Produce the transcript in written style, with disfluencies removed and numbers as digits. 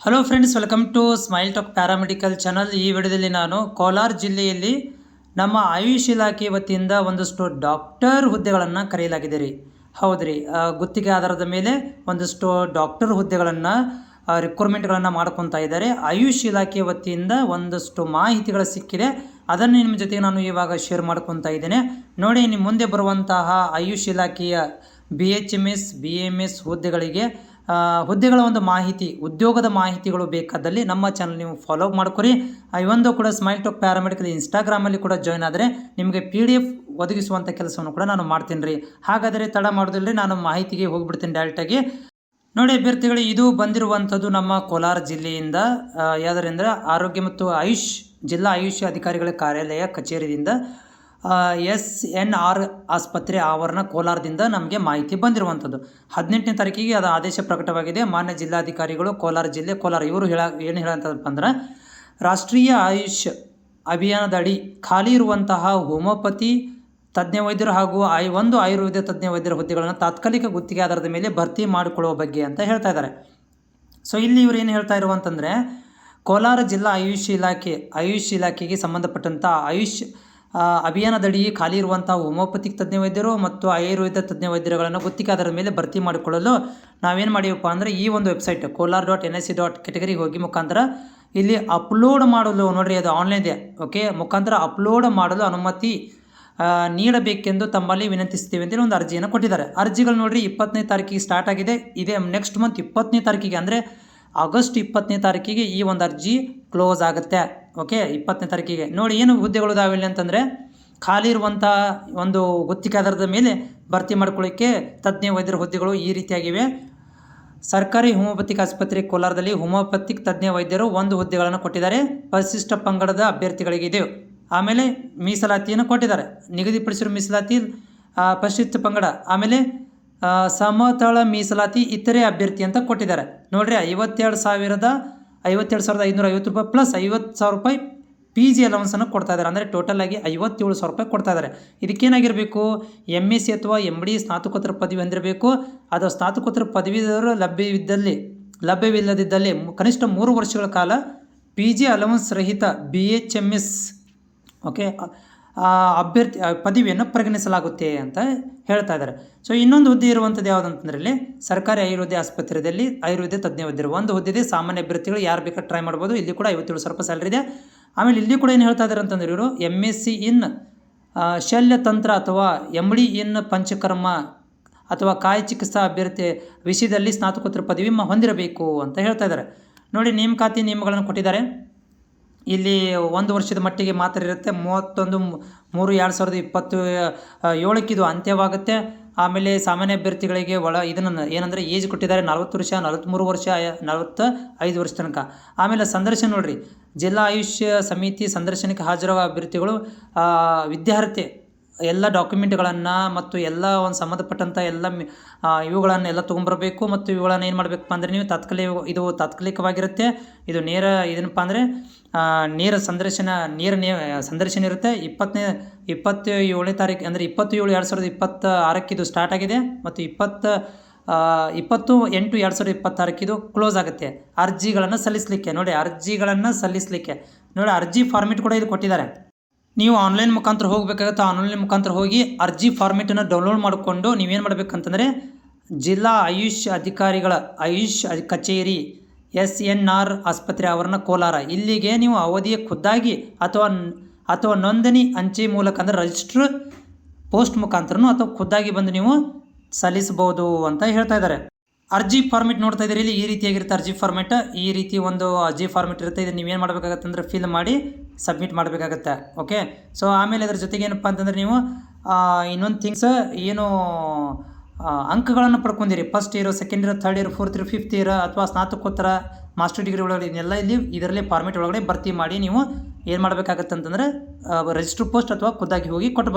Hello friends, welcome to smile talk paramedical channel. ಈ ವಿಡಿಯೋದಲ್ಲಿ ನಾನು ಕೋಲಾರ ಜಿಲ್ಲೆಯಲ್ಲಿ ನಮ್ಮ ಆಯುಷ್ ಇಲಾಖೆ ವತಿಯಿಂದ ಒಂದಷ್ಟು ಡಾಕ್ಟರ್ ಹುದ್ದೆಗಳನ್ನು ಕರೆಯಲಾಗಿದೆ ರೀ. ಹೌದು ರೀ, ಗುತ್ತಿಗೆ ಆಧಾರದ ಮೇಲೆ ಒಂದಷ್ಟು ಡಾಕ್ಟರ್ ಹುದ್ದೆಗಳನ್ನು ರಿಕ್ರೂಟ್ಮೆಂಟ್ಗಳನ್ನು ಮಾಡ್ಕೊತಾ ಇದ್ದಾರೆ. ಆಯುಷ್ ಇಲಾಖೆ ವತಿಯಿಂದ ಒಂದಷ್ಟು ಮಾಹಿತಿಗಳು ಸಿಕ್ಕಿದೆ, ಅದನ್ನು ನಿಮ್ಮ ಜೊತೆಗೆ ನಾನು ಇವಾಗ ಶೇರ್ ಮಾಡ್ಕೊತಾ ಇದ್ದೇನೆ. ನೋಡಿ, ನಿಮ್ಮ ಮುಂದೆ ಬರುವಂತಹ ಆಯುಷ್ ಇಲಾಖೆಯ BHMS BAMS ಹುದ್ದೆಗಳ ಒಂದು ಮಾಹಿತಿ, ಉದ್ಯೋಗದ ಮಾಹಿತಿಗಳು ಬೇಕಾದಲ್ಲಿ ನಮ್ಮ ಚಾನಲ್ ನೀವು ಫಾಲೋ ಮಾಡ್ಕೊರಿ. ಇವೊಂದು ಕೂಡ ಸ್ಮೈಲ್ ಟಾಕ್ ಪ್ಯಾರಾಮೆಡಿಕಲ್ ಇನ್ಸ್ಟಾಗ್ರಾಮಲ್ಲಿ ಕೂಡ ಜಾಯ್ನ್ ಆದರೆ ನಿಮಗೆ PDF ಒದಗಿಸುವಂಥ ಕೆಲಸವನ್ನು ಕೂಡ ನಾನು ಮಾಡ್ತೀನಿ ರೀ. ಹಾಗಾದರೆ ತಡ ಮಾಡೋದಿಲ್ಲ ರೀ, ನಾನು ಮಾಹಿತಿಗೆ ಹೋಗ್ಬಿಡ್ತೀನಿ ಡೈರೆಕ್ಟಾಗಿ. ನೋಡಿ ಅಭ್ಯರ್ಥಿಗಳು, ಇದು ಬಂದಿರುವಂಥದ್ದು ನಮ್ಮ ಕೋಲಾರ ಜಿಲ್ಲೆಯಿಂದ. ಯಾವುದರಿಂದ ಆರೋಗ್ಯ ಮತ್ತು ಆಯುಷ್ ಜಿಲ್ಲಾ ಆಯುಷ್ ಅಧಿಕಾರಿಗಳ ಕಾರ್ಯಾಲಯ ಕಚೇರಿಯಿಂದ SNR ಆಸ್ಪತ್ರೆ ಆವರಣ ಕೋಲಾರದಿಂದ ನಮಗೆ ಮಾಹಿತಿ ಬಂದಿರುವಂಥದ್ದು. 18ನೇ ತಾರೀಕಿಗೆ ಅದು ಆದೇಶ ಪ್ರಕಟವಾಗಿದೆ. ಮಾನ್ಯ ಜಿಲ್ಲಾಧಿಕಾರಿಗಳು ಕೋಲಾರ ಜಿಲ್ಲೆ ಕೋಲಾರ ಇವರು ಏನು ಹೇಳಂತಪ್ಪ ಅಂದ್ರೆ, ರಾಷ್ಟ್ರೀಯ ಆಯುಷ್ ಅಭಿಯಾನದಡಿ ಖಾಲಿ ಇರುವಂತಹ ಹೋಮಿಯೋಪತಿ ತಜ್ಞ ವೈದ್ಯರು ಹಾಗೂ ಒಂದು ಆಯುರ್ವೇದ ತಜ್ಞ ವೈದ್ಯರ ಹುದ್ದೆಗಳನ್ನು ತಾತ್ಕಾಲಿಕ ಗುತ್ತಿಗೆ ಆಧಾರದ ಮೇಲೆ ಭರ್ತಿ ಮಾಡಿಕೊಳ್ಳುವ ಬಗ್ಗೆ ಅಂತ ಹೇಳ್ತಾ ಇದ್ದಾರೆ. ಸೊ ಇಲ್ಲಿ ಇವರು ಏನು ಹೇಳ್ತಾ ಇರುವಂತಂದರೆ, ಕೋಲಾರ ಜಿಲ್ಲಾ ಆಯುಷ್ ಇಲಾಖೆಗೆ ಸಂಬಂಧಪಟ್ಟಂಥ ಆಯುಷ್ ಅಭಿಯಾನದಡಿ ಖಾಲಿ ಇರುವಂಥ ಹೋಮಿಯೋಪತಿಕ್ ತಜ್ಞ ವೈದ್ಯರು ಮತ್ತು ಆಯುರ್ವೇದ ತಜ್ಞ ವೈದ್ಯರುಗಳನ್ನು ಗುತ್ತಿಗೆ ಆಧಾರದ ಮೇಲೆ ಭರ್ತಿ ಮಾಡಿಕೊಳ್ಳಲು ನಾವೇನು ಮಾಡಿವಪ್ಪ ಅಂದರೆ, ಈ ಒಂದು ವೆಬ್ಸೈಟ್ kolar.nsc.category ಹೋಗಿ ಮುಖಾಂತರ ಇಲ್ಲಿ ಅಪ್ಲೋಡ್ ಮಾಡಲು, ನೋಡಿರಿ ಅದು ಆನ್ಲೈನ್ ಇದೆ, ಓಕೆ, ಮುಖಾಂತರ ಅಪ್ಲೋಡ್ ಮಾಡಲು ಅನುಮತಿ ನೀಡಬೇಕೆಂದು ತಮ್ಮಲ್ಲಿ ವಿನಂತಿಸ್ತೀವಿ ಅಂತೇಳಿ ಒಂದು ಅರ್ಜಿಯನ್ನು ಕೊಟ್ಟಿದ್ದಾರೆ. ಅರ್ಜಿಗಳು ನೋಡಿರಿ 20ನೇ ತಾರೀಕಿಗೆ ಸ್ಟಾರ್ಟ್ ಆಗಿದೆ. ಇದೇ ನೆಕ್ಸ್ಟ್ ಮಂತ್ 20ನೇ ತಾರೀಕಿಗೆ ಅಂದರೆ ಆಗಸ್ಟ್ 20ನೇ ತಾರೀಕಿಗೆ ಈ ಒಂದು ಅರ್ಜಿ ಕ್ಲೋಸ್ ಆಗುತ್ತೆ. ಓಕೆ, 20ನೇ ತಾರೀಕಿಗೆ. ನೋಡಿ ಏನು ಹುದ್ದೆಗಳು ಇದಾವಿಲ್ಲ ಅಂತಂದರೆ, ಖಾಲಿ ಇರುವಂಥ ಒಂದು ಗುತ್ತಿಗೆ ಆಧಾರದ ಮೇಲೆ ಭರ್ತಿ ಮಾಡ್ಕೊಳ್ಳಿಕ್ಕೆ ತಜ್ಞ ವೈದ್ಯರ ಹುದ್ದೆಗಳು ಈ ರೀತಿಯಾಗಿವೆ. ಸರ್ಕಾರಿ ಹೋಮಿಯೋಪತಿಕ್ ಆಸ್ಪತ್ರೆ ಕೋಲಾರದಲ್ಲಿ ಹೋಮಿಯೋಪತಿಕ್ ತಜ್ಞ ವೈದ್ಯರು 1 ಹುದ್ದೆಗಳನ್ನು ಕೊಟ್ಟಿದ್ದಾರೆ. ಪರಿಶಿಷ್ಟ ಪಂಗಡದ ಅಭ್ಯರ್ಥಿಗಳಿಗೆ ಇದೆ. ಆಮೇಲೆ ಮೀಸಲಾತಿಯನ್ನು ಕೊಟ್ಟಿದ್ದಾರೆ, ನಿಗದಿಪಡಿಸಿರುವ ಮೀಸಲಾತಿ ಪರಿಶಿಷ್ಟ ಪಂಗಡ, ಆಮೇಲೆ ಸಮತಳ ಮೀಸಲಾತಿ ಇತರೆ ಅಭ್ಯರ್ಥಿ ಅಂತ ಕೊಟ್ಟಿದ್ದಾರೆ. ನೋಡ್ರಿ, 52,550 ರೂಪಾಯಿ ಪ್ಲಸ್ 50,000 ರೂಪಾಯಿ PG ಅಲೌನ್ಸನ್ನು ಕೊಡ್ತಾ ಇದ್ದಾರೆ. ಅಂದರೆ ಟೋಟಲ್ ಆಗಿ 57,000 ರೂಪಾಯಿ ಕೊಡ್ತಾ ಇದ್ದಾರೆ. ಇದಕ್ಕೇನಾಗಿರಬೇಕು, MSc ಅಥವಾ MD ಸ್ನಾತಕೋತ್ತರ ಪದವಿ ಹೊಂದಿರಬೇಕು. ಅದು ಸ್ನಾತಕೋತ್ತರ ಪದವೀಧರರು ಲಭ್ಯವಿಲ್ಲದಿದ್ದಲ್ಲಿ ಕನಿಷ್ಠ 3 ವರ್ಷಗಳ ಕಾಲ PG ಅಲೌನ್ಸ್ ರಹಿತ BHMS ಓಕೆ ಅಭ್ಯರ್ಥಿ ಪದವಿಯನ್ನು ಪರಿಗಣಿಸಲಾಗುತ್ತೆ ಅಂತ ಹೇಳ್ತಾ ಇದ್ದಾರೆ. ಸೊ ಇನ್ನೊಂದು ಹುದ್ದೆ ಇರುವಂಥದ್ದು ಯಾವುದಂತಂದ್ರೆ, ಇಲ್ಲಿ ಸರ್ಕಾರಿ ಆಯುರ್ವೇದ ಆಸ್ಪತ್ರೆಯಲ್ಲಿ ಆಯುರ್ವೇದ ತಜ್ಞ ವೈದ್ಯರು 1 ಹುದ್ದೆ ಇದೆ. ಸಾಮಾನ್ಯ ಅಭ್ಯರ್ಥಿಗಳು ಯಾರು ಬೇಕಾದ್ರೆ ಟ್ರೈ ಮಾಡ್ಬೋದು. ಇಲ್ಲಿ ಕೂಡ 57,000 ರೂಪಾಯಿ ಸ್ಯಾಲರಿ ಇದೆ. ಆಮೇಲೆ ಇಲ್ಲಿ ಕೂಡ ಏನು ಹೇಳ್ತಾ ಇದ್ದಾರೆ ಅಂತಂದ್ರೆ, ಇವರು MSc ಇನ್ ಶಲ್ಯತಂತ್ರ ಅಥವಾ MD ಇನ್ ಪಂಚಕರ್ಮ ಅಥವಾ ಕಾಯ ಚಿಕಿತ್ಸಾ ಅಭ್ಯರ್ಥಿ ವಿಷಯದಲ್ಲಿ ಸ್ನಾತಕೋತ್ತರ ಪದವಿ ಹೊಂದಿರಬೇಕು ಅಂತ ಹೇಳ್ತಾ ಇದ್ದಾರೆ. ನೋಡಿ, ನೇಮಕಾತಿ ನಿಯಮಗಳನ್ನು ಕೊಟ್ಟಿದ್ದಾರೆ. ಇಲ್ಲಿ 1 ವರ್ಷದ ಮಟ್ಟಿಗೆ ಮಾತ್ರ ಇರುತ್ತೆ. 31/3/2027 ಇದು ಅಂತ್ಯವಾಗುತ್ತೆ. ಆಮೇಲೆ ಸಾಮಾನ್ಯ ಅಭ್ಯರ್ಥಿಗಳಿಗೆ ಇದನ್ನು ಏನಂದರೆ ಏಜ್ ಕೊಟ್ಟಿದ್ದಾರೆ 40 ವರ್ಷ, 43 ವರ್ಷ, 45 ವರ್ಷ ತನಕ. ಆಮೇಲೆ ಸಂದರ್ಶನ ನೋಡಿರಿ, ಜಿಲ್ಲಾ ಆಯುಷ್ ಸಮಿತಿ ಸಂದರ್ಶನಕ್ಕೆ ಹಾಜರಾಗುವ ಅಭ್ಯರ್ಥಿಗಳು ವಿದ್ಯಾರ್ಥಿ ಎಲ್ಲ ಡಾಕ್ಯುಮೆಂಟ್ಗಳನ್ನು ಮತ್ತು ಎಲ್ಲ ಒಂದು ಸಂಬಂಧಪಟ್ಟಂಥ ಇವುಗಳನ್ನೆಲ್ಲ ತೊಗೊಂಬರಬೇಕು. ಮತ್ತು ಇವುಗಳನ್ನು ಏನು ಮಾಡಬೇಕಪ್ಪ ಅಂದರೆ, ನೀವು ತಾತ್ಕಾಲಿಕವಾಗಿರುತ್ತೆ. ಇದು ಏನಪ್ಪ ಅಂದರೆ ನೇರ ಸಂದರ್ಶನ ಇರುತ್ತೆ. 27ನೇ ತಾರೀಕು ಅಂದರೆ 27/2026 ಇದು ಸ್ಟಾರ್ಟ್ ಆಗಿದೆ ಮತ್ತು 20/8/2026 ಇದು ಕ್ಲೋಸ್ ಆಗುತ್ತೆ. ಅರ್ಜಿಗಳನ್ನು ಸಲ್ಲಿಸಲಿಕ್ಕೆ ನೋಡಿ, ಅರ್ಜಿ ಫಾರ್ಮೆಟ್ ಕೂಡ ಇದು ಕೊಟ್ಟಿದ್ದಾರೆ. ನೀವು ಆನ್ಲೈನ್ ಮುಖಾಂತರ ಹೋಗಬೇಕಾಗುತ್ತೆ. ಆನ್ಲೈನ್ ಮುಖಾಂತರ ಹೋಗಿ ಅರ್ಜಿ ಫಾರ್ಮೆಟನ್ನು ಡೌನ್ಲೋಡ್ ಮಾಡಿಕೊಂಡು ನೀವೇನು ಮಾಡಬೇಕಂತಂದರೆ, ಜಿಲ್ಲಾ ಆಯುಷ್ ಅಧಿಕಾರಿಗಳ ಆಯುಷ್ ಕಚೇರಿ SNR ಆಸ್ಪತ್ರೆ ಆವರಣ ಕೋಲಾರ ಇಲ್ಲಿಗೆ ನೀವು ಅವಧಿಯ ಖುದ್ದಾಗಿ ಅಥವಾ ನೋಂದಣಿ ಅಂಚೆ ಮೂಲಕ ಅಂದರೆ ರಿಜಿಸ್ಟರ್ ಪೋಸ್ಟ್ ಮುಖಾಂತರನೂ ಅಥವಾ ಖುದ್ದಾಗಿ ಬಂದು ನೀವು ಸಲ್ಲಿಸಬಹುದು ಅಂತ ಹೇಳ್ತಾ ಇದ್ದಾರೆ. ಅರ್ಜಿ ಫಾರ್ಮೆಟ್ ನೋಡ್ತಾ ಇದ್ದೀರಿ, ಇಲ್ಲಿ ಈ ರೀತಿಯಾಗಿರುತ್ತೆ ಅರ್ಜಿ ಫಾರ್ಮೆಟ್. ಈ ರೀತಿ ಒಂದು ಅರ್ಜಿ ಫಾರ್ಮೆಟ್ ಇರುತ್ತೆ. ಇದು ನೀವೇನು ಮಾಡಬೇಕಾಗತ್ತೆ ಅಂದರೆ ಫಿಲ್ ಮಾಡಿ ಸಬ್ಮಿಟ್ ಮಾಡಬೇಕಾಗತ್ತೆ. ಓಕೆ, ಸೊ ಆಮೇಲೆ ಅದರ ಜೊತೆಗೆ ಏನಪ್ಪ ಅಂತಂದರೆ, ನೀವು ಇನ್ನೊಂದು ಥಿಂಗ್ಸ್ ಏನು ಅಂಕಗಳನ್ನು ಪಡ್ಕೊಂಡಿರಿ, first year, second year, third year, fourth year, fifth year ಅಥವಾ ಸ್ನಾತಕೋತ್ತರ ಮಾಸ್ಟರ್ ಡಿಗ್ರಿ ಒಳಗಡೆ ಇದನ್ನೆಲ್ಲ ಇದರಲ್ಲಿ ಫಾರ್ಮೆಟ್ ಒಳಗಡೆ ಭರ್ತಿ ಮಾಡಿ ನೀವು ಏನು ಮಾಡಬೇಕಾಗತ್ತೆ ಅಂತಂದರೆ ರಿಜಿಸ್ಟರ್ ಪೋಸ್ಟ್ ಅಥವಾ ಖುದ್ದಾಗಿ ಹೋಗಿ ಕೊಟ್ಟು ಬರ್ಬೋದು.